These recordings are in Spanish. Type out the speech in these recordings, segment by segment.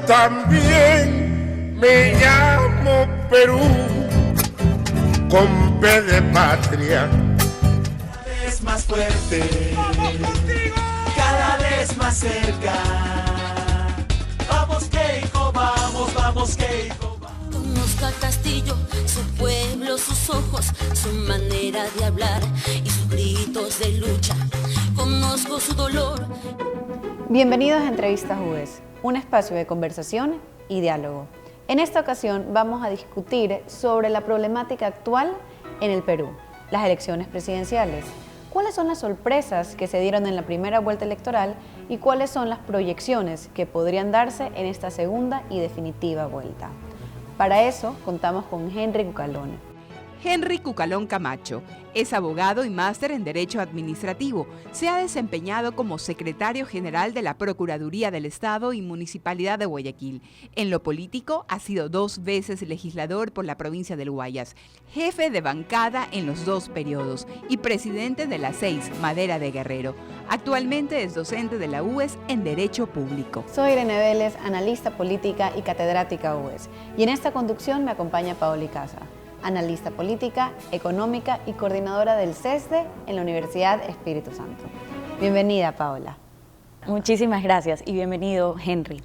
También me llamo Perú, con P de patria. Cada vez más fuerte, cada vez más cerca. Vamos Keiko, vamos Keiko. Conozca Castillo, su pueblo, sus ojos, su manera de hablar y sus gritos de lucha. Conozco su dolor. Bienvenidos a Entrevistas UES, un espacio de conversación y diálogo. En esta ocasión vamos a discutir sobre la problemática actual en el Perú, las elecciones presidenciales. ¿Cuáles son las sorpresas que se dieron en la primera vuelta electoral y cuáles son las proyecciones que podrían darse en esta segunda y definitiva vuelta? Para eso contamos con Henry Cucalón. Henry Cucalón Camacho es abogado y máster en Derecho Administrativo. Se ha desempeñado como secretario general de la Procuraduría del Estado y Municipalidad de Guayaquil. En lo político, ha sido 2 veces legislador por la provincia del Guayas, jefe de bancada en los 2 periodos y presidente de la 6, Madera de Guerrero. Actualmente es docente de la UES en Derecho Público. Soy Irene Vélez, analista política y catedrática UES. Y en esta conducción me acompaña Paola Icaza, analista política, económica y coordinadora del CESDE en la Universidad Espíritu Santo. Bienvenida, Paola. Muchísimas gracias y bienvenido, Henry.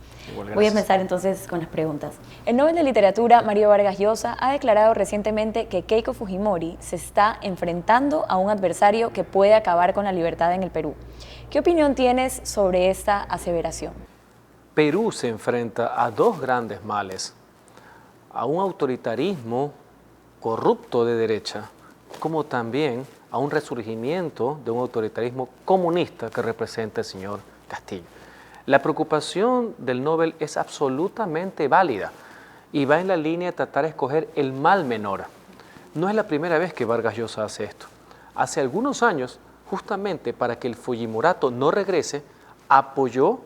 Voy a empezar entonces con las preguntas. El Nobel de Literatura, Mario Vargas Llosa, ha declarado recientemente que Keiko Fujimori se está enfrentando a un adversario que puede acabar con la libertad en el Perú. ¿Qué opinión tienes sobre esta aseveración? Perú se enfrenta a 2 grandes males, a un autoritarismo corrupto de derecha, como también a un resurgimiento de un autoritarismo comunista que representa el señor Castillo. La preocupación del Nobel es absolutamente válida y va en la línea de tratar de escoger el mal menor. No es la primera vez que Vargas Llosa hace esto. Hace algunos años, justamente para que el Fujimorato no regrese, apoyó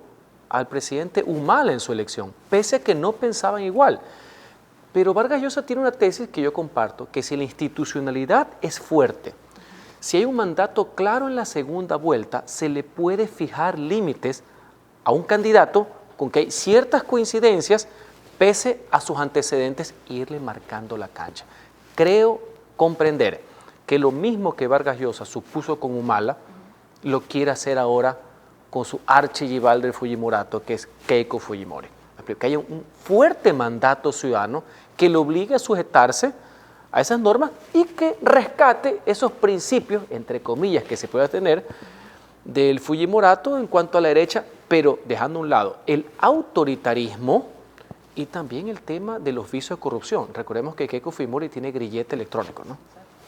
al presidente Humala en su elección, pese a que no pensaban igual. Pero Vargas Llosa tiene una tesis que yo comparto, que si la institucionalidad es fuerte, si hay un mandato claro en la segunda vuelta, se le puede fijar límites a un candidato con que hay ciertas coincidencias, pese a sus antecedentes, e irle marcando la cancha. Creo comprender que lo mismo que Vargas Llosa supuso con Humala, lo quiere hacer ahora con su archirrival del Fujimorato, que es Keiko Fujimori. Que haya un fuerte mandato ciudadano que lo obligue a sujetarse a esas normas y que rescate esos principios, entre comillas, que se pueda tener del Fujimorato en cuanto a la derecha, pero dejando a un lado el autoritarismo y también el tema de los vicios de corrupción. Recordemos que Keiko Fujimori tiene grillete electrónico, ¿no?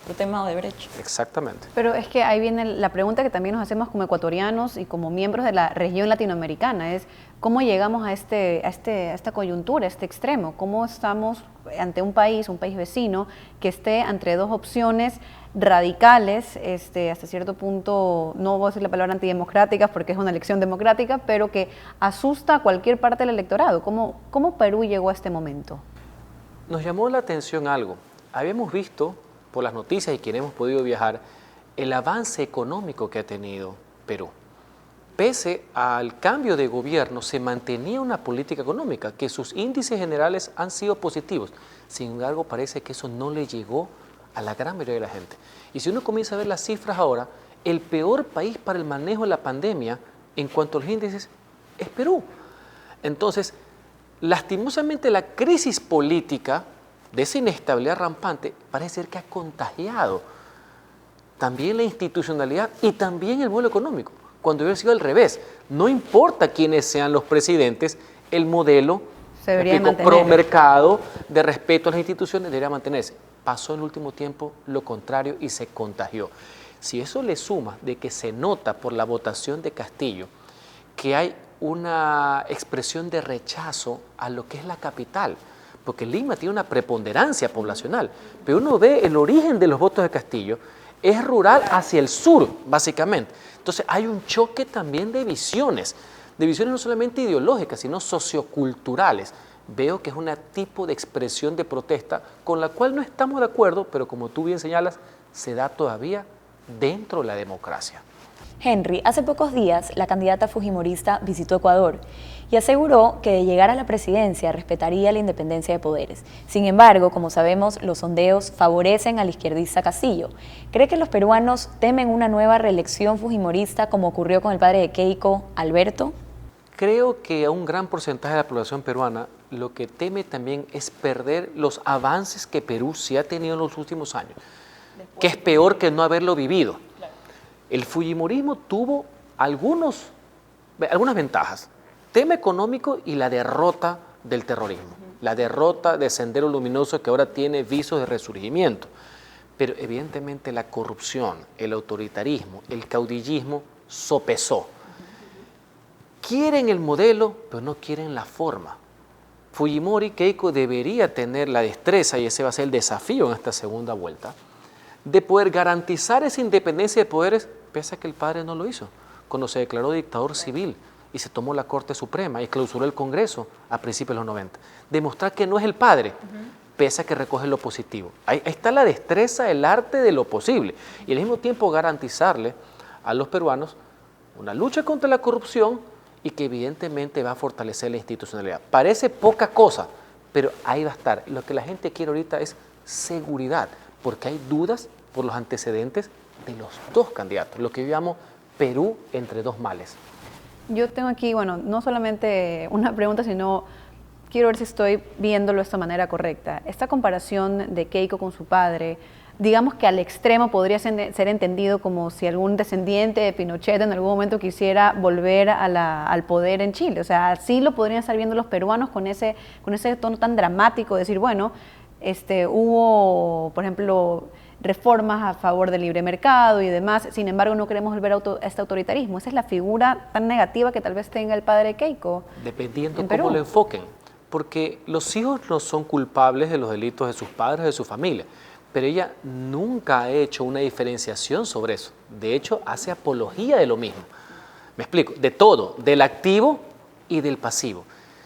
El tema de Brecht. Exactamente. Pero es que ahí viene la pregunta que también nos hacemos como ecuatorianos y como miembros de la región latinoamericana, es ¿cómo llegamos a esta coyuntura, a este extremo? ¿Cómo estamos ante un país vecino, que esté entre 2 opciones radicales, hasta cierto punto, no voy a decir la palabra antidemocráticas porque es una elección democrática, pero que asusta a cualquier parte del electorado? ¿Cómo Perú llegó a este momento? Nos llamó la atención algo. Habíamos visto por las noticias y quienes hemos podido viajar, el avance económico que ha tenido Perú. Pese al cambio de gobierno, se mantenía una política económica, que sus índices generales han sido positivos. Sin embargo, parece que eso no le llegó a la gran mayoría de la gente. Y si uno comienza a ver las cifras ahora, el peor país para el manejo de la pandemia en cuanto a los índices es Perú. Entonces, lastimosamente la crisis política de esa inestabilidad rampante parece ser que ha contagiado también la institucionalidad y también el modelo económico, cuando hubiera sido al revés. No importa quiénes sean los presidentes, el modelo pro mercado de respeto a las instituciones debería mantenerse. Pasó en el último tiempo lo contrario y se contagió. Si eso le suma de que se nota por la votación de Castillo que hay una expresión de rechazo a lo que es la capital, porque Lima tiene una preponderancia poblacional, pero uno ve el origen de los votos de Castillo, es rural hacia el sur, básicamente. Entonces hay un choque también de visiones no solamente ideológicas, sino socioculturales. Veo que es un tipo de expresión de protesta con la cual no estamos de acuerdo, pero como tú bien señalas, se da todavía dentro de la democracia. Henry, hace pocos días la candidata fujimorista visitó Ecuador y aseguró que de llegar a la presidencia respetaría la independencia de poderes. Sin embargo, como sabemos, los sondeos favorecen al izquierdista Castillo. ¿Cree que los peruanos temen una nueva reelección fujimorista como ocurrió con el padre de Keiko, Alberto? Creo que a un gran porcentaje de la población peruana lo que teme también es perder los avances que Perú sí ha tenido en los últimos años, que es peor que no haberlo vivido. El fujimorismo tuvo algunas ventajas, tema económico y la derrota del terrorismo, la derrota de Sendero Luminoso que ahora tiene visos de resurgimiento, pero evidentemente la corrupción, el autoritarismo, el caudillismo sopesó. Quieren el modelo, pero no quieren la forma. Fujimori, Keiko debería tener la destreza, y ese va a ser el desafío en esta segunda vuelta, de poder garantizar esa independencia de poderes, pese a que el padre no lo hizo, cuando se declaró dictador civil y se tomó la Corte Suprema y clausuró el Congreso a principios de los 90. Demostrar que no es el padre, pese a que recoge lo positivo. Ahí está la destreza, el arte de lo posible, y al mismo tiempo garantizarle a los peruanos una lucha contra la corrupción y que evidentemente va a fortalecer la institucionalidad. Parece poca cosa, pero ahí va a estar. Lo que la gente quiere ahorita es seguridad, porque hay dudas por los antecedentes de los dos candidatos, lo que yo llamo Perú entre dos males. Yo tengo aquí, bueno, no solamente una pregunta, sino quiero ver si estoy viéndolo de esta manera correcta. Esta comparación de Keiko con su padre, digamos que al extremo podría ser entendido como si algún descendiente de Pinochet en algún momento quisiera volver al poder en Chile. O sea, así lo podrían estar viendo los peruanos con ese tono tan dramático, de decir, bueno, hubo, por ejemplo, reformas a favor del libre mercado y demás, sin embargo no queremos volver a este autoritarismo. Esa es la figura tan negativa que tal vez tenga el padre Keiko. Dependiendo cómo lo enfoquen, porque los hijos no son culpables de los delitos de sus padres o de su familia, pero ella nunca ha hecho una diferenciación sobre eso. De hecho, hace apología de lo mismo. Me explico, de todo, del activo y del pasivo.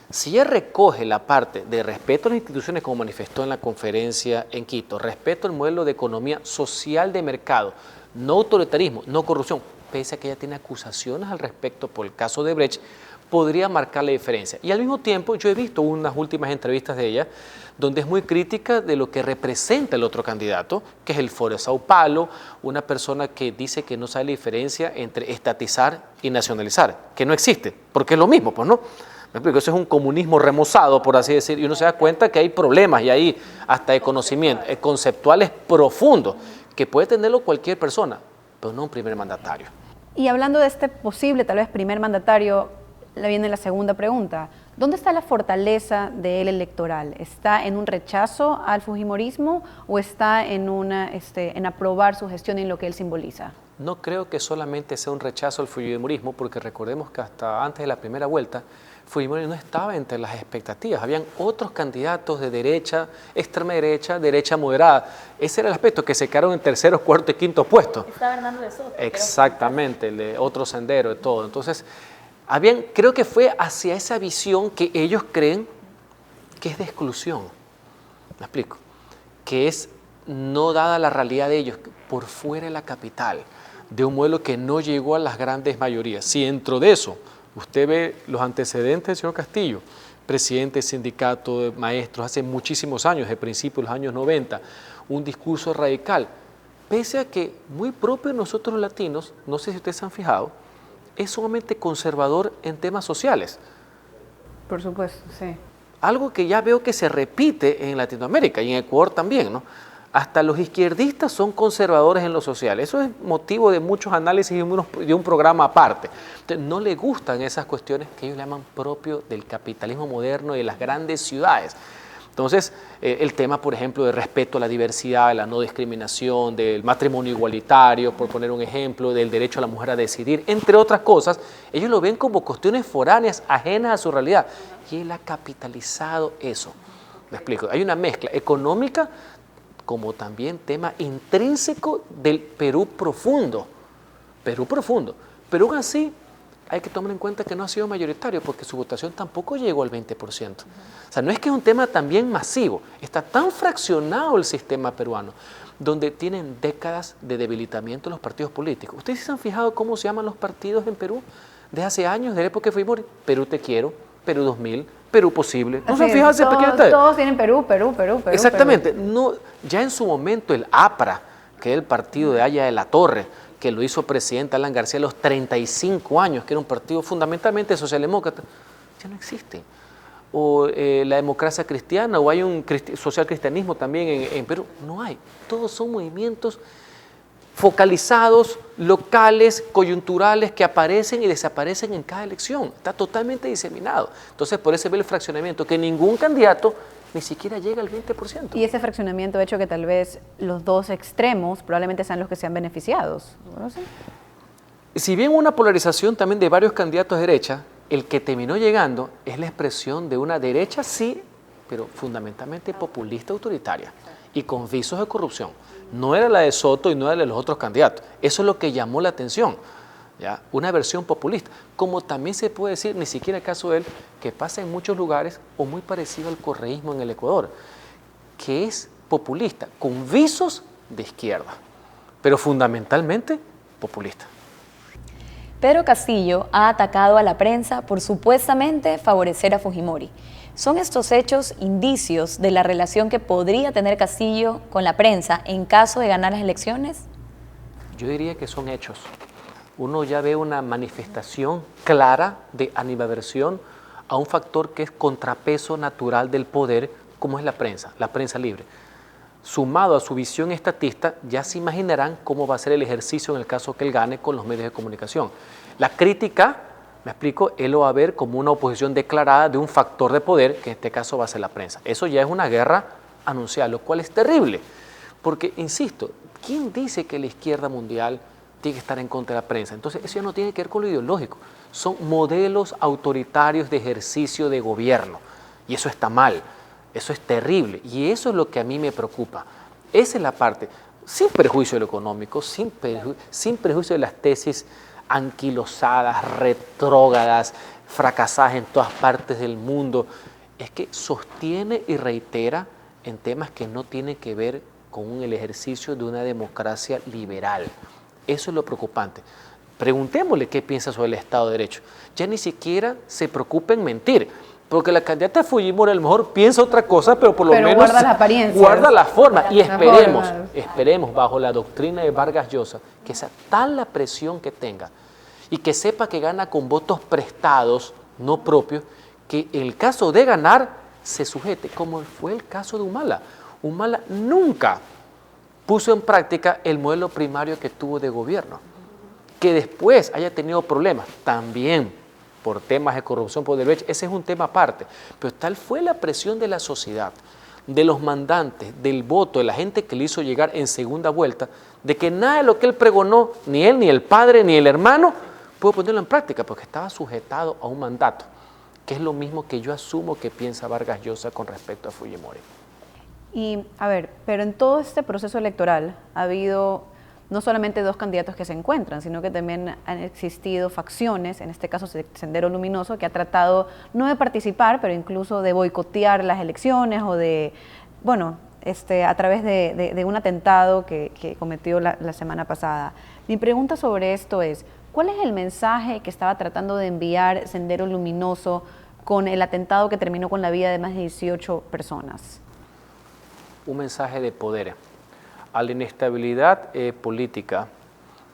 Si ella recoge la parte de respeto a las instituciones, como manifestó en la conferencia en Quito, respeto al modelo de economía social de mercado, no autoritarismo, no corrupción, pese a que ella tiene acusaciones al respecto por el caso de Brecht, podría marcar la diferencia. Y al mismo tiempo, yo he visto unas últimas entrevistas de ella, donde es muy crítica de lo que representa el otro candidato, que es el Foro de Sao Paulo, una persona que dice que no sabe la diferencia entre estatizar y nacionalizar, que no existe, porque es lo mismo, pues no. Me explico, eso es un comunismo remozado, por así decir, y uno se da cuenta que hay problemas y hay hasta de conocimiento, conceptuales profundos, que puede tenerlo cualquier persona, pero no un primer mandatario. Y hablando de este posible, tal vez, primer mandatario, le viene la segunda pregunta. ¿Dónde está la fortaleza de él electoral? ¿Está en un rechazo al fujimorismo o está en aprobar su gestión y en lo que él simboliza? No creo que solamente sea un rechazo al fujimorismo, porque recordemos que hasta antes de la primera vuelta, Fujimori no estaba entre las expectativas. Habían otros candidatos de derecha, extrema derecha, derecha moderada. Ese era el aspecto, que se quedaron en tercero, cuarto y quinto puesto. Está Bernardo de Soto. Exactamente, el de otro sendero, de todo. Entonces, creo que fue hacia esa visión que ellos creen que es de exclusión. ¿Me explico? Que es no dada la realidad de ellos, por fuera de la capital, de un modelo que no llegó a las grandes mayorías. Si dentro de eso usted ve los antecedentes del señor Castillo, presidente del sindicato de maestros hace muchísimos años, de principios de los años 90, un discurso radical, pese a que muy propio de nosotros los latinos, no sé si ustedes se han fijado, es sumamente conservador en temas sociales. Por supuesto, sí. Algo que ya veo que se repite en Latinoamérica y en Ecuador también, ¿no? Hasta los izquierdistas son conservadores en lo social. Eso es motivo de muchos análisis y de un programa aparte. Entonces, no les gustan esas cuestiones que ellos llaman propio del capitalismo moderno y de las grandes ciudades. Entonces, el tema, por ejemplo, de respeto a la diversidad, de la no discriminación, del matrimonio igualitario, por poner un ejemplo, del derecho a la mujer a decidir, entre otras cosas, ellos lo ven como cuestiones foráneas, ajenas a su realidad. Y él ha capitalizado eso. ¿Me explico? Hay una mezcla económica como también tema intrínseco del Perú profundo. Perú profundo. Pero aún así hay que tomar en cuenta que no ha sido mayoritario porque su votación tampoco llegó al 20%. O sea, no es que es un tema también masivo, está tan fraccionado el sistema peruano, donde tienen décadas de debilitamiento los partidos políticos. ¿Ustedes se han fijado cómo se llaman los partidos en Perú? Desde hace años, de la época de Fujimori, Perú Te Quiero, Perú 2000, Perú Posible. ¿No se han fijado ese pequeño detalle? Todos tienen Perú. Exactamente. No, ya en su momento el APRA, que es el partido de Haya de la Torre, que lo hizo presidente Alan García a los 35 años, que era un partido fundamentalmente socialdemócrata, ya no existe. O la democracia cristiana, o hay un social cristianismo también en Perú. No hay. Todos son movimientos focalizados, locales, coyunturales, que aparecen y desaparecen en cada elección. Está totalmente diseminado. Entonces, por eso ve el fraccionamiento, que ningún candidato ni siquiera llega al 20%. Y ese fraccionamiento ha hecho que tal vez los dos extremos probablemente sean los que sean beneficiados. ¿No sé? Si bien una polarización también de varios candidatos de derecha, el que terminó llegando es la expresión de una derecha, sí, pero fundamentalmente populista autoritaria y con visos de corrupción. No era la de Soto y no era la de los otros candidatos. Eso es lo que llamó la atención, ¿ya? Una versión populista. Como también se puede decir, ni siquiera el caso de él, que pasa en muchos lugares o muy parecido al correísmo en el Ecuador, que es populista, con visos de izquierda, pero fundamentalmente populista. Pedro Castillo ha atacado a la prensa por supuestamente favorecer a Fujimori. ¿Son estos hechos indicios de la relación que podría tener Castillo con la prensa en caso de ganar las elecciones? Yo diría que son hechos. Uno ya ve una manifestación clara de animadversión a un factor que es contrapeso natural del poder, como es la prensa libre. Sumado a su visión estatista, ya se imaginarán cómo va a ser el ejercicio en el caso que él gane con los medios de comunicación. La crítica, me explico, él lo va a ver como una oposición declarada de un factor de poder, que en este caso va a ser la prensa. Eso ya es una guerra anunciada, lo cual es terrible, porque, insisto, ¿quién dice que la izquierda mundial tiene que estar en contra de la prensa? Entonces, eso ya no tiene que ver con lo ideológico, son modelos autoritarios de ejercicio de gobierno, y eso está mal. Eso es terrible y eso es lo que a mí me preocupa. Esa es la parte, sin perjuicio de lo económico, sin perjuicio de las tesis anquilosadas, retrógradas, fracasadas en todas partes del mundo. Es que sostiene y reitera en temas que no tienen que ver con el ejercicio de una democracia liberal. Eso es lo preocupante. Preguntémosle qué piensa sobre el Estado de Derecho. Ya ni siquiera se preocupa en mentir. Porque la candidata Fujimori a lo mejor piensa otra cosa, pero por lo menos guarda las apariencias. Guarda la forma. Y esperemos bajo la doctrina de Vargas Llosa, que sea tal la presión que tenga y que sepa que gana con votos prestados, no propios, que en el caso de ganar se sujete, como fue el caso de Humala. Humala nunca puso en práctica el modelo primario que tuvo de gobierno. Que después haya tenido problemas, también por temas de corrupción, por derecho, ese es un tema aparte, pero tal fue la presión de la sociedad, de los mandantes, del voto, de la gente que le hizo llegar en segunda vuelta, de que nada de lo que él pregonó, ni él, ni el padre, ni el hermano, pudo ponerlo en práctica, porque estaba sujetado a un mandato, que es lo mismo que yo asumo que piensa Vargas Llosa con respecto a Fujimori. Y, a ver, pero en todo este proceso electoral ha habido no solamente dos candidatos que se encuentran, sino que también han existido facciones, en este caso Sendero Luminoso, que ha tratado no de participar, pero incluso de boicotear las elecciones o de, bueno, a través de un atentado que cometió la semana pasada. Mi pregunta sobre esto es, ¿cuál es el mensaje que estaba tratando de enviar Sendero Luminoso con el atentado que terminó con la vida de más de 18 personas? Un mensaje de poder. A la inestabilidad política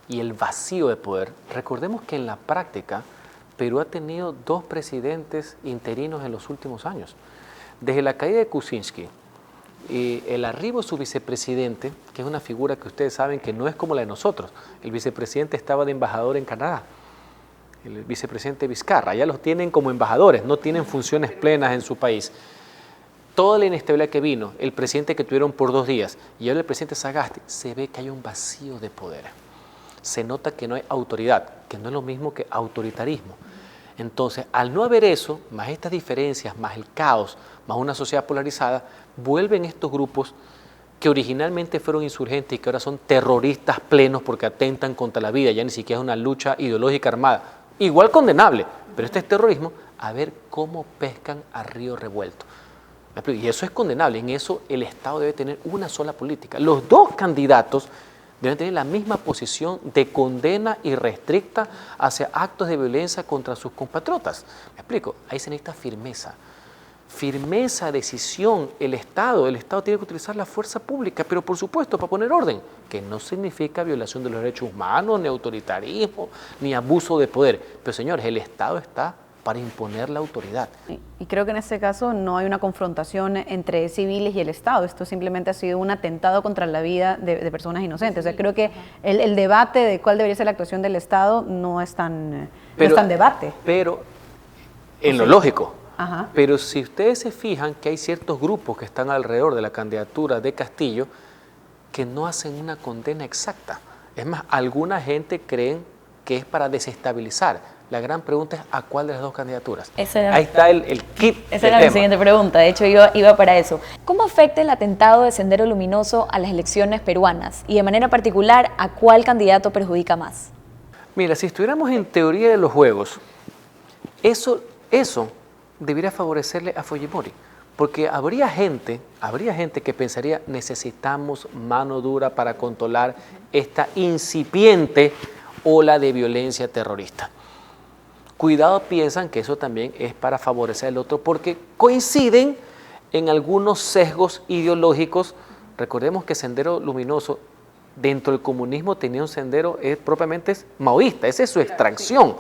y el vacío de poder. Recordemos que en la práctica Perú ha tenido dos presidentes interinos en los últimos años. Desde la caída de Kuczynski y el arribo de su vicepresidente, que es una figura que ustedes saben que no es como la de nosotros. El vicepresidente estaba de embajador en Canadá, el vicepresidente Vizcarra. Ya los tienen como embajadores, no tienen funciones plenas en su país. Toda la inestabilidad que vino, el presidente que tuvieron por 2 días y ahora el presidente Sagasti, se ve que hay un vacío de poder. Se nota que no hay autoridad, que no es lo mismo que autoritarismo. Entonces, al no haber eso, más estas diferencias, más el caos, más una sociedad polarizada, vuelven estos grupos que originalmente fueron insurgentes y que ahora son terroristas plenos porque atentan contra la vida, ya ni siquiera es una lucha ideológica armada, igual condenable, pero este es terrorismo, a ver cómo pescan a río revuelto. Y eso es condenable, en eso el Estado debe tener una sola política. Los dos candidatos deben tener la misma posición de condena irrestricta hacia actos de violencia contra sus compatriotas. ¿Me explico? Ahí se necesita firmeza. Firmeza, decisión, el Estado tiene que utilizar la fuerza pública, pero por supuesto para poner orden, que no significa violación de los derechos humanos, ni autoritarismo, ni abuso de poder. Pero señores, el Estado está para imponer la autoridad. Y creo que en este caso no hay una confrontación entre civiles y el Estado, esto simplemente ha sido un atentado contra la vida de personas inocentes. O sea, creo que el debate de cuál debería ser la actuación del Estado no es tan debate. Pero en lo lógico. Ajá. Pero si ustedes se fijan que hay ciertos grupos que están alrededor de la candidatura de Castillo que no hacen una condena exacta. Es más, alguna gente creen que es para desestabilizar. La gran pregunta es ¿a cuál de las dos candidaturas? Ahí está el kit. Esa era mi siguiente pregunta, de hecho iba para eso. ¿Cómo afecta el atentado de Sendero Luminoso a las elecciones peruanas? Y de manera particular, ¿a cuál candidato perjudica más? Mira, si estuviéramos en teoría de los juegos, eso debería favorecerle a Fujimori, porque habría gente que pensaría necesitamos mano dura para controlar esta incipiente ola de violencia terrorista. Cuidado, piensan que eso también es para favorecer al otro porque coinciden en algunos sesgos ideológicos. Recordemos que Sendero Luminoso dentro del comunismo tenía un sendero propiamente maoísta, esa es su extracción.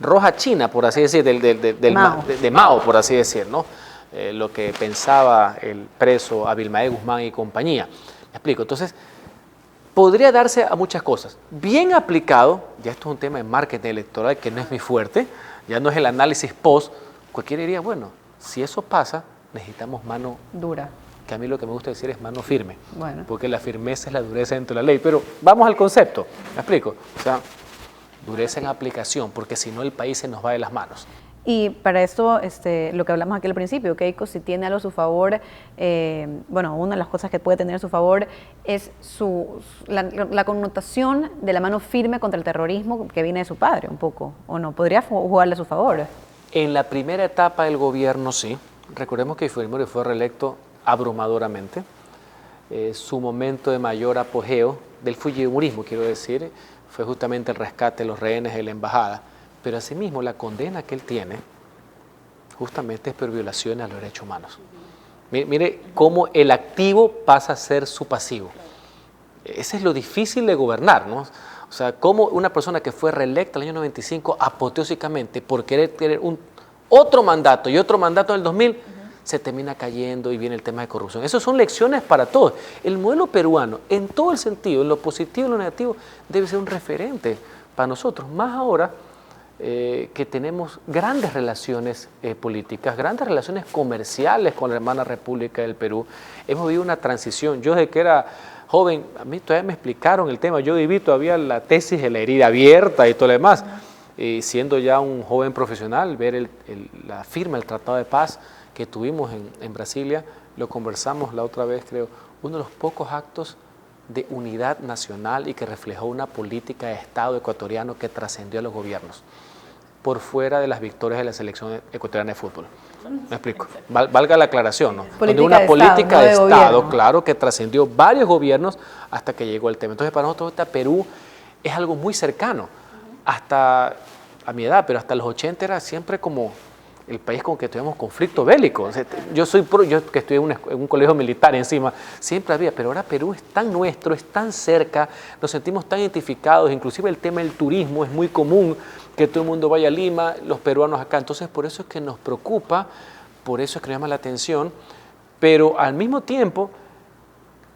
Roja china, por así decir, de Mao, por así decir, ¿no? Lo que pensaba el preso Abilmaez Guzmán y compañía. ¿Me explico? Entonces, podría darse a muchas cosas. Bien aplicado, ya esto es un tema de marketing electoral que no es mi fuerte, ya no es el análisis post, cualquiera diría, bueno, si eso pasa, necesitamos mano dura. Que a mí lo que me gusta decir es mano firme, bueno, porque la firmeza es la dureza dentro de la ley. Pero vamos al concepto, ¿me explico? O sea, dureza en aplicación, porque si no el país se nos va de las manos. Y para esto, lo que hablamos aquí al principio, Keiko, si tiene algo a su favor, bueno, una de las cosas que puede tener a su favor es la connotación de la mano firme contra el terrorismo que viene de su padre, un poco, ¿o no? ¿Podría jugarle a su favor? En la primera etapa del gobierno, sí. Recordemos que Fujimori fue reelecto abrumadoramente. Su momento de mayor apogeo del fujimorismo, quiero decir, fue justamente el rescate de los rehenes de la embajada. Pero asimismo la condena que él tiene justamente es por violaciones a los derechos humanos. Mire cómo el activo pasa a ser su pasivo. Ese es lo difícil de gobernar, ¿no? O sea, cómo una persona que fue reelecta en el año 95 apoteósicamente por querer tener otro mandato y otro mandato en el 2000 se termina cayendo y viene el tema de corrupción. Esas son lecciones para todos. El modelo peruano, en todo el sentido, en lo positivo y en lo negativo, debe ser un referente para nosotros, más ahora que tenemos grandes relaciones políticas, grandes relaciones comerciales con la hermana República del Perú. Hemos vivido una transición. Yo desde que era joven, a mí todavía me explicaron el tema, yo viví todavía la tesis de la herida abierta y todo lo demás. Siendo ya un joven profesional, ver la firma del Tratado de Paz que tuvimos en Brasilia, lo conversamos la otra vez, creo, uno de los pocos actos de unidad nacional y que reflejó una política de Estado ecuatoriano que trascendió a los gobiernos, por fuera de las victorias de la selección ecuatoriana de fútbol. ¿Me explico? Valga la aclaración, ¿no? Donde una política de Estado, claro, que trascendió varios gobiernos hasta que llegó el tema. Entonces, para nosotros Perú es algo muy cercano. Hasta a mi edad, pero hasta los 80 era siempre como el país con que tuvimos conflicto bélico. O sea, yo que estudié en un colegio militar encima, siempre había, pero ahora Perú es tan nuestro, es tan cerca, nos sentimos tan identificados, inclusive el tema del turismo es muy común, que todo el mundo vaya a Lima, los peruanos acá. Entonces, por eso es que nos preocupa, por eso es que nos llama la atención, pero al mismo tiempo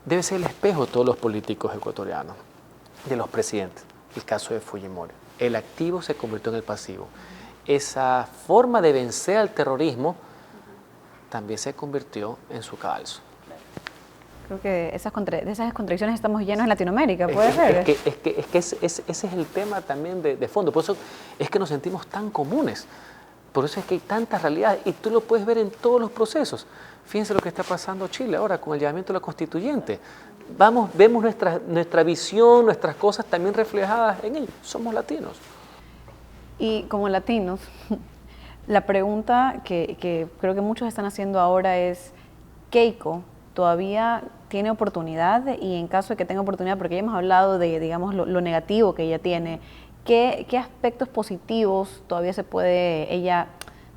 debe ser el espejo de todos los políticos ecuatorianos, de los presidentes. El caso de Fujimori. El activo se convirtió en el pasivo. Esa forma de vencer al terrorismo también se convirtió en su calzo. Creo que de esas contradicciones estamos llenos en Latinoamérica, ¿puede ser? Ese es el tema también de fondo. Por eso es que nos sentimos tan comunes. Por eso es que hay tantas realidades y tú lo puedes ver en todos los procesos. Fíjense lo que está pasando en Chile ahora con el llamamiento de la constituyente. Vemos nuestra visión, nuestras cosas también reflejadas en ellos. Somos latinos. Y como latinos, la pregunta que creo que muchos están haciendo ahora es, ¿Keiko todavía tiene oportunidad? Y en caso de que tenga oportunidad, porque ya hemos hablado de, digamos, lo negativo que ella tiene, ¿qué aspectos positivos todavía se puede ella,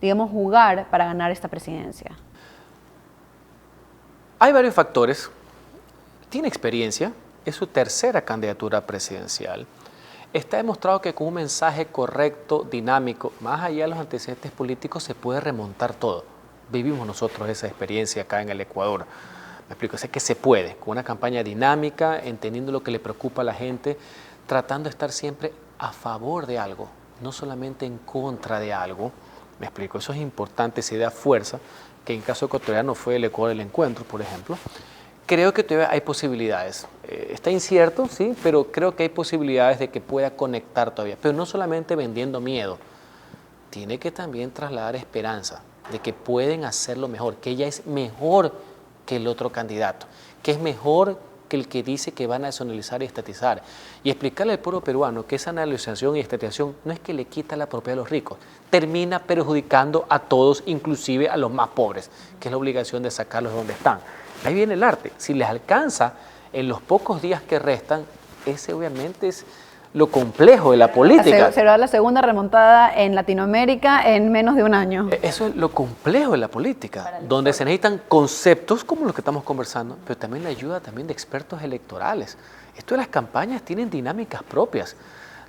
digamos, jugar para ganar esta presidencia? Hay varios factores. Tiene experiencia, es su tercera candidatura presidencial. Está demostrado que con un mensaje correcto, dinámico, más allá de los antecedentes políticos, se puede remontar todo. Vivimos nosotros esa experiencia acá en el Ecuador. Me explico, sé que se puede, con una campaña dinámica, entendiendo lo que le preocupa a la gente, tratando de estar siempre a favor de algo, no solamente en contra de algo. Me explico, eso es importante, se da fuerza, que en caso ecuatoriano fue el Ecuador del Encuentro, por ejemplo. Creo que todavía hay posibilidades. Está incierto, sí, pero creo que hay posibilidades de que pueda conectar todavía. Pero no solamente vendiendo miedo, tiene que también trasladar esperanza de que pueden hacerlo mejor, que ella es mejor que el otro candidato, que es mejor que el que dice que van a nacionalizar y estatizar. Y explicarle al pueblo peruano que esa nacionalización y estatización no es que le quita la propiedad a los ricos, termina perjudicando a todos, inclusive a los más pobres, que es la obligación de sacarlos de donde están. Ahí viene el arte. Si les alcanza en los pocos días que restan, ese obviamente es lo complejo de la política. Será la segunda remontada en Latinoamérica en menos de un año. Eso es lo complejo de la política, donde se necesitan conceptos como los que estamos conversando, pero también la ayuda también de expertos electorales. Esto de las campañas tienen dinámicas propias.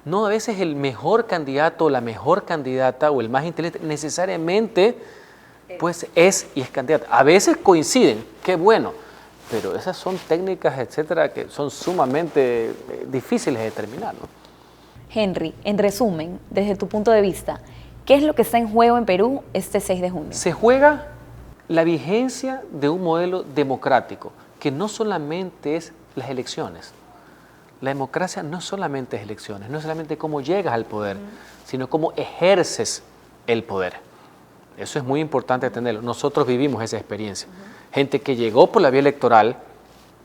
No a veces el mejor candidato o la mejor candidata o el más inteligente necesariamente pues es y es candidato. A veces coinciden, qué bueno, pero esas son técnicas, etcétera, que son sumamente difíciles de determinar, ¿no? Henry, en resumen, desde tu punto de vista, ¿qué es lo que está en juego en Perú este 6 de junio? Se juega la vigencia de un modelo democrático, que no solamente es las elecciones. La democracia no solamente es elecciones, no solamente cómo llegas al poder, sino cómo ejerces el poder. Eso es muy importante tenerlo. Nosotros vivimos esa experiencia. Gente que llegó por la vía electoral,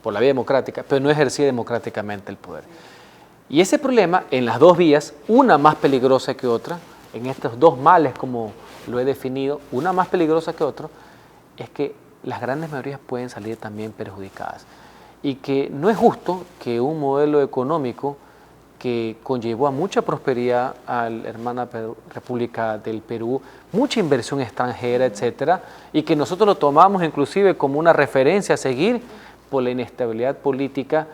por la vía democrática, pero no ejercía democráticamente el poder. Y ese problema, en las dos vías, una más peligrosa que otra, en estos dos males, como lo he definido, una más peligrosa que otra, es que las grandes mayorías pueden salir también perjudicadas. Y que no es justo que un modelo económico que conllevó a mucha prosperidad a la hermana República del Perú, mucha inversión extranjera, etcétera, y que nosotros lo tomamos inclusive como una referencia a seguir, por la inestabilidad política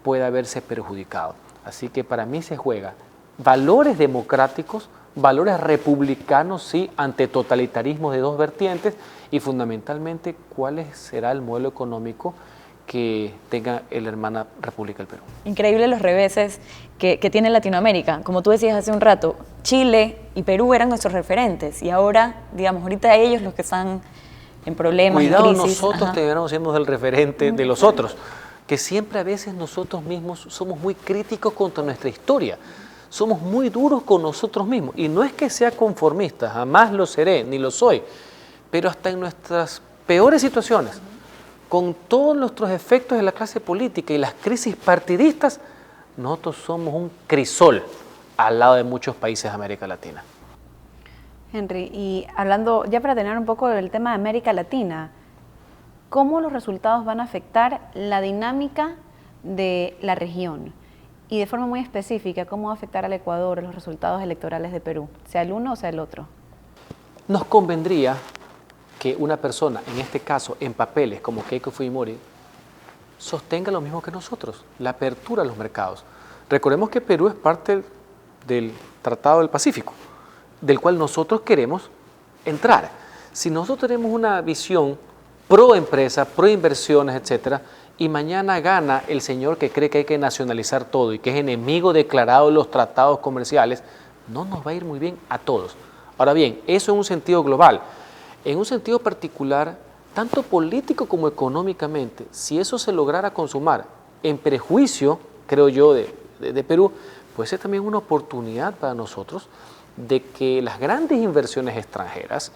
pueda verse perjudicado. Así que para mí se juega valores democráticos, valores republicanos, sí, ante totalitarismos de dos vertientes, y fundamentalmente cuál será el modelo económico que tenga la hermana República del Perú. Increíble los reveses que tiene Latinoamérica. Como tú decías hace un rato, Chile y Perú eran nuestros referentes y ahora, digamos, ahorita ellos los que están en problemas, Cuidado, en crisis. nosotros deberíamos ser el referente de los otros, que siempre a veces nosotros mismos somos muy críticos contra nuestra historia, somos muy duros con nosotros mismos, y no es que sea conformista, jamás lo seré, ni lo soy, pero hasta en nuestras peores situaciones, con todos nuestros efectos de la clase política y las crisis partidistas, nosotros somos un crisol al lado de muchos países de América Latina. Henry, y hablando ya para tener un poco del tema de América Latina, ¿cómo los resultados van a afectar la dinámica de la región? Y de forma muy específica, ¿cómo va a afectar al Ecuador los resultados electorales de Perú, sea el uno o sea el otro? Nos convendría que una persona, en este caso en papeles como Keiko Fujimori, sostenga lo mismo que nosotros, la apertura a los mercados. Recordemos que Perú es parte del Tratado del Pacífico, del cual nosotros queremos entrar. Si nosotros tenemos una visión pro empresa, pro inversiones, etcétera, y mañana gana el señor que cree que hay que nacionalizar todo y que es enemigo declarado de los tratados comerciales, no nos va a ir muy bien a todos. Ahora bien, eso en un sentido global. En un sentido particular, tanto político como económicamente, si eso se lograra consumar en perjuicio, creo yo, de Perú, puede ser también una oportunidad para nosotros de que las grandes inversiones extranjeras,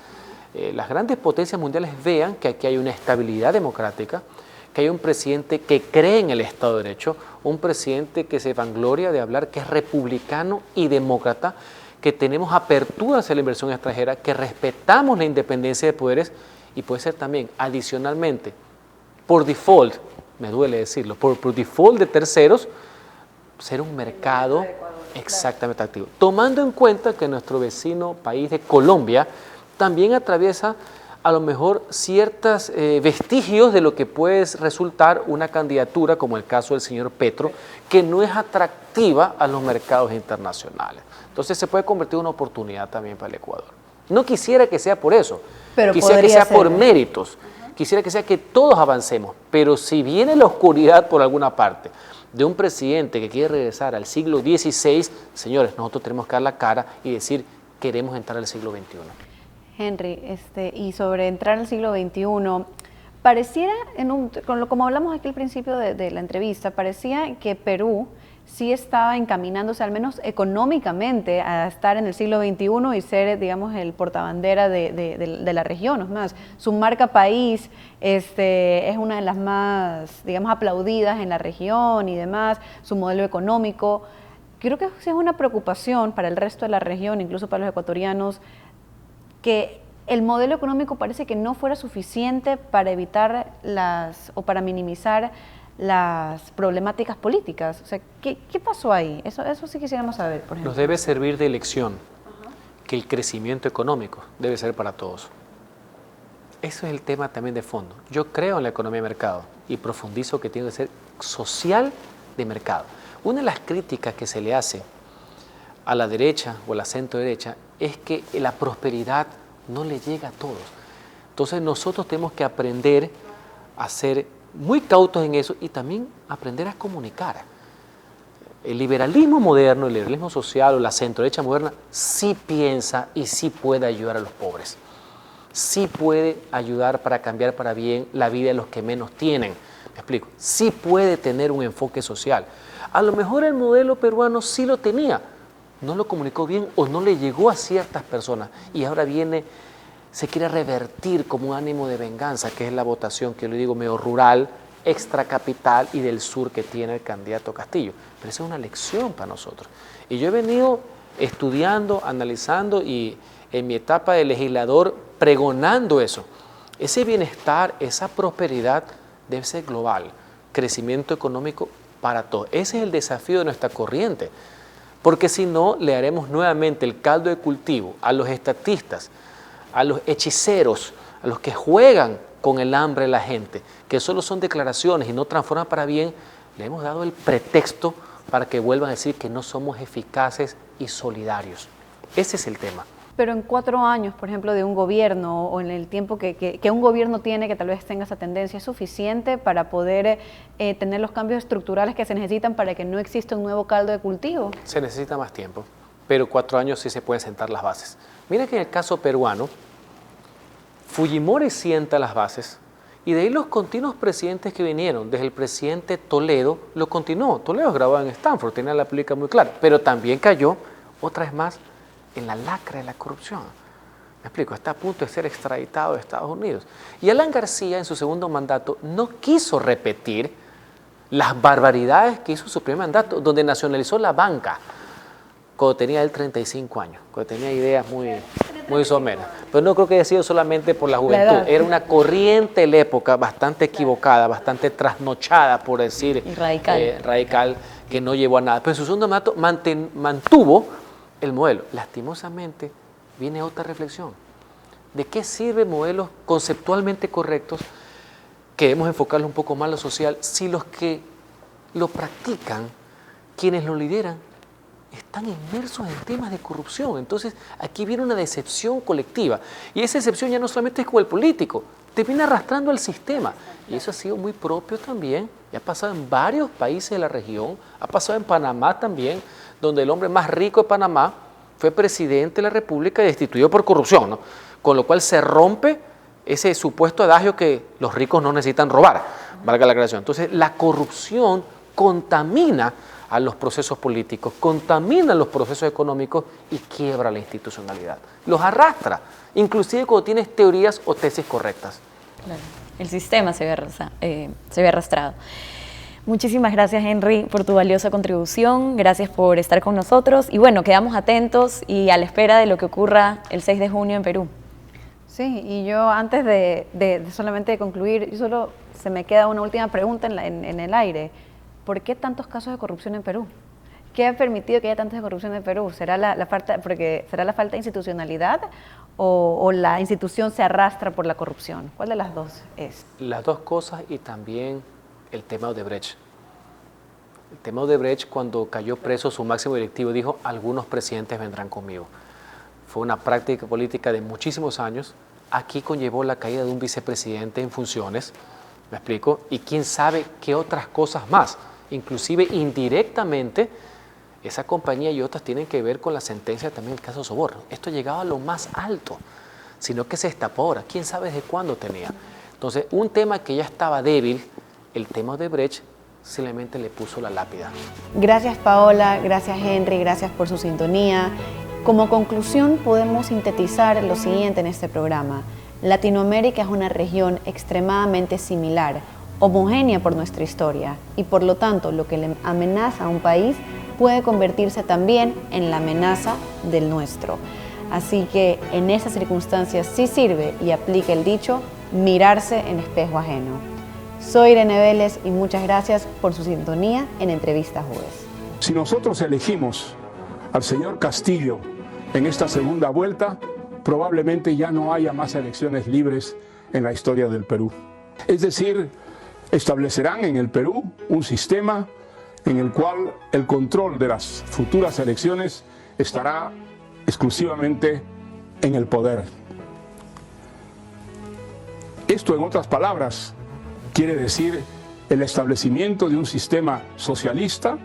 las grandes potencias mundiales vean que aquí hay una estabilidad democrática, que hay un presidente que cree en el Estado de Derecho, un presidente que se vangloria de hablar que es republicano y demócrata, que tenemos apertura hacia la inversión extranjera, que respetamos la independencia de poderes y puede ser también, adicionalmente, por default, me duele decirlo, por default de terceros, ser un mercado exactamente activo. Tomando en cuenta que nuestro vecino país de Colombia también atraviesa a lo mejor ciertos vestigios de lo que puede resultar una candidatura, como el caso del señor Petro, que no es atractiva a los mercados internacionales. Entonces se puede convertir en una oportunidad también para el Ecuador. No quisiera que sea por eso, pero quisiera que podría sea por ser. méritos, quisiera que sea que todos avancemos, pero si viene la oscuridad por alguna parte de un presidente que quiere regresar al siglo XVI, señores, nosotros tenemos que dar la cara y decir, queremos entrar al siglo XXI. Henry, y sobre entrar al siglo XXI, pareciera, como hablamos aquí al principio de la entrevista, parecía que Perú sí estaba encaminándose, al menos económicamente, a estar en el siglo XXI y ser, digamos, el portabandera de la región. Es más, su marca país es una de las más, digamos, aplaudidas en la región y demás, su modelo económico. Creo que sí es una preocupación para el resto de la región, incluso para los ecuatorianos, que el modelo económico parece que no fuera suficiente para evitar o para minimizar las problemáticas políticas. O sea, ¿qué pasó ahí? Eso sí quisiéramos saber, por ejemplo. Nos debe servir de lección que el crecimiento económico debe ser para todos. Eso es el tema también de fondo. Yo creo en la economía de mercado y profundizo que tiene que ser social de mercado. Una de las críticas que se le hace a la derecha o a la centro derecha es que la prosperidad no le llega a todos. Entonces nosotros tenemos que aprender a ser muy cautos en eso y también aprender a comunicar. El liberalismo moderno, el liberalismo social o la centro derecha moderna sí piensa y sí puede ayudar a los pobres. Sí puede ayudar para cambiar para bien la vida de los que menos tienen. Me explico. Sí puede tener un enfoque social. A lo mejor el modelo peruano sí lo tenía, no lo comunicó bien o no le llegó a ciertas personas y ahora se quiere revertir como un ánimo de venganza, que es la votación, que yo le digo medio rural, extracapital y del sur que tiene el candidato Castillo. Pero esa es una lección para nosotros. Y yo he venido estudiando, analizando y en mi etapa de legislador pregonando eso. Ese bienestar, esa prosperidad debe ser global, crecimiento económico para todos. Ese es el desafío de nuestra corriente. Porque si no, le haremos nuevamente el caldo de cultivo a los estatistas, a los hechiceros, a los que juegan con el hambre de la gente, que solo son declaraciones y no transforman para bien. Le hemos dado el pretexto para que vuelvan a decir que no somos eficaces y solidarios. Ese es el tema. Pero en 4 años, por ejemplo, de un gobierno o en el tiempo que un gobierno tiene que tal vez tenga esa tendencia, ¿es suficiente para poder tener los cambios estructurales que se necesitan para que no exista un nuevo caldo de cultivo? Se necesita más tiempo, pero 4 años sí se pueden sentar las bases. Mira que en el caso peruano, Fujimori sienta las bases y de ahí los continuos presidentes que vinieron, desde el presidente Toledo, lo continuó. Toledo es graduado en Stanford, tenía la política muy clara, pero también cayó, otra vez más, en la lacra de la corrupción. Me explico, está a punto de ser extraditado de Estados Unidos. Y Alan García, en su segundo mandato, no quiso repetir las barbaridades que hizo en su primer mandato, donde nacionalizó la banca, cuando tenía él 35 años, cuando tenía ideas muy someras. Pero no creo que haya sido solamente por la juventud, era una corriente de la época bastante equivocada, bastante trasnochada, por decir, y radical, que no llevó a nada. Pero en su segundo mandato mantuvo el modelo. Lastimosamente, viene otra reflexión. ¿De qué sirven modelos conceptualmente correctos que debemos enfocarlos un poco más a lo social si los que lo practican, quienes lo lideran, están inmersos en temas de corrupción? Entonces, aquí viene una decepción colectiva. Y esa decepción ya no solamente es con el político, te viene arrastrando al sistema. Y eso ha sido muy propio también. Y ha pasado en varios países de la región, ha pasado en Panamá también, donde el hombre más rico de Panamá fue presidente de la República y destituido por corrupción, ¿no? Con lo cual se rompe ese supuesto adagio que los ricos no necesitan robar, valga la aclaración. Entonces, la corrupción contamina a los procesos políticos, contamina los procesos económicos y quiebra la institucionalidad. Los arrastra, inclusive cuando tienes teorías o tesis correctas. Claro. El sistema se ve arrastrado. Muchísimas gracias, Henry, por tu valiosa contribución. Gracias por estar con nosotros. Y bueno, quedamos atentos y a la espera de lo que ocurra el 6 de junio en Perú. Sí, y yo antes de solamente concluir, se me queda una última pregunta en el aire. ¿Por qué tantos casos de corrupción en Perú? ¿Qué ha permitido que haya tantos de corrupción en Perú? ¿Será la falta de institucionalidad o la institución se arrastra por la corrupción? ¿Cuál de las dos es? Las dos cosas, y también el tema de Odebrecht. El tema de Odebrecht, cuando cayó preso su máximo directivo, dijo: algunos presidentes vendrán conmigo. Fue una práctica política de muchísimos años. Aquí conllevó la caída de un vicepresidente en funciones, ¿me explico? Y quién sabe qué otras cosas más. Inclusive indirectamente, esa compañía y otras tienen que ver con la sentencia también del caso Soborno. Esto llegaba a lo más alto, sino que se destapó ahora. ¿Quién sabe desde cuándo tenía? Entonces, un tema que ya estaba débil, el tema de Brecht, simplemente le puso la lápida. Gracias, Paola, gracias, Henry, gracias por su sintonía. Como conclusión, podemos sintetizar lo siguiente en este programa. Latinoamérica es una región extremadamente similar, homogénea por nuestra historia, y por lo tanto, lo que le amenaza a un país puede convertirse también en la amenaza del nuestro. Así que en esas circunstancias sí sirve y aplica el dicho: mirarse en espejo ajeno. Soy Irene Vélez y muchas gracias por su sintonía en Entrevista Jueves. Si nosotros elegimos al señor Castillo en esta segunda vuelta, probablemente ya no haya más elecciones libres en la historia del Perú. Es decir, establecerán en el Perú un sistema en el cual el control de las futuras elecciones estará exclusivamente en el poder. Esto, en otras palabras, quiere decir el establecimiento de un sistema socialista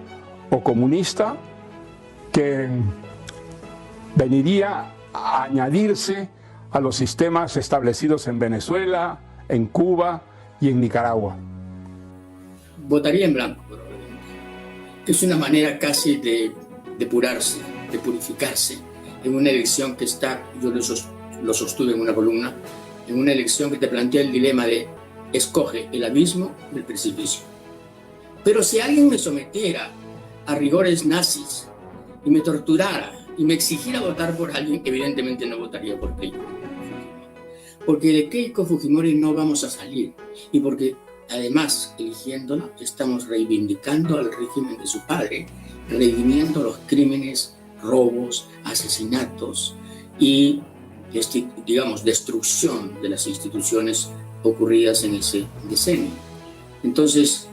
o comunista que veniría a añadirse a los sistemas establecidos en Venezuela, en Cuba y en Nicaragua. Votaría en blanco, probablemente. Es una manera casi de depurarse, de purificarse en una elección que está, yo lo sostuve en una columna, en una elección que te plantea el dilema de escoge el abismo del precipicio. Pero si alguien me sometiera a rigores nazis y me torturara y me exigiera votar por alguien, evidentemente no votaría por Keiko Fujimori. Porque de Keiko Fujimori no vamos a salir, y porque además, eligiéndola, estamos reivindicando al régimen de su padre, redimiendo los crímenes, robos, asesinatos y, digamos, destrucción de las instituciones ocurridas en ese decenio. Entonces,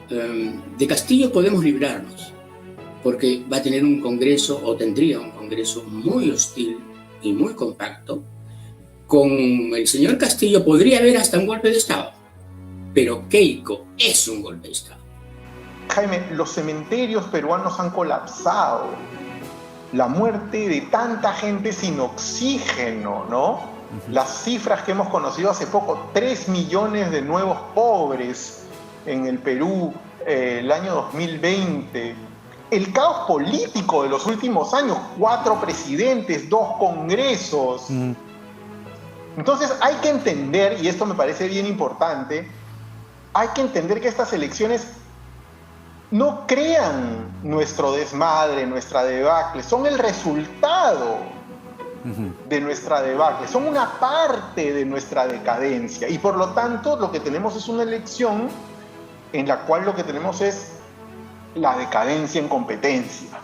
de Castillo podemos librarnos, porque va a tener un Congreso, o tendría un Congreso muy hostil y muy compacto. Con el señor Castillo podría haber hasta un golpe de Estado, pero Keiko es un golpe de Estado. Jaime, los cementerios peruanos han colapsado. La muerte de tanta gente sin oxígeno, ¿no? Las cifras que hemos conocido hace poco, 3 millones de nuevos pobres en el Perú el año 2020. El caos político de los últimos años, 4 presidentes, 2 congresos. Entonces hay que entender, y esto me parece bien importante, hay que entender que estas elecciones no crean nuestro desmadre, nuestra debacle, son el resultado de nuestra debacle, son una parte de nuestra decadencia, y por lo tanto lo que tenemos es una elección en la cual lo que tenemos es la decadencia en competencia.